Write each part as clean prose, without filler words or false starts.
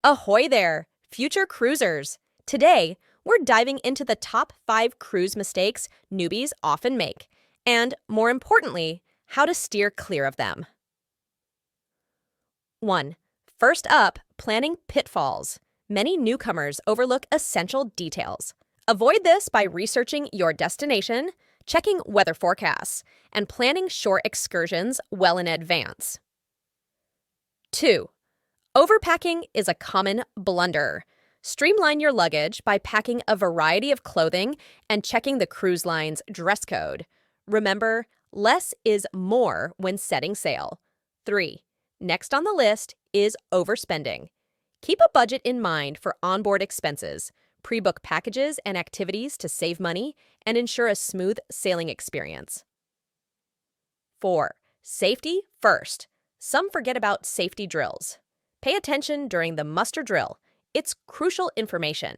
Ahoy there, future cruisers! Today, we're diving into the top 5 cruise mistakes newbies often make, and more importantly, how to steer clear of them. 1. First up, planning pitfalls. Many newcomers overlook essential details. Avoid this by researching your destination, checking weather forecasts, and planning shore excursions well in advance. 2. Overpacking is a common blunder. Streamline your luggage by packing a variety of clothing and checking the cruise line's dress code. Remember, less is more when setting sail. 3. Next on the list is overspending. Keep a budget in mind for onboard expenses. Pre-book packages and activities to save money and ensure a smooth sailing experience. 4. Safety first. Some forget about safety drills. Pay attention during the muster drill. It's crucial information.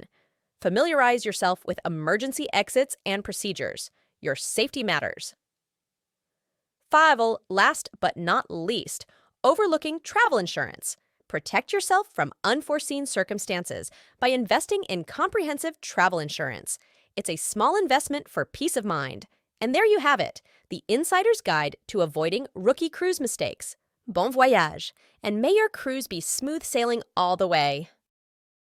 Familiarize yourself with emergency exits and procedures. Your safety matters. 5. Last but not least, overlooking travel insurance. Protect yourself from unforeseen circumstances by investing in comprehensive travel insurance. It's a small investment for peace of mind. And there you have it, the insider's guide to avoiding rookie cruise mistakes. Bon voyage, and may your cruise be smooth sailing all the way.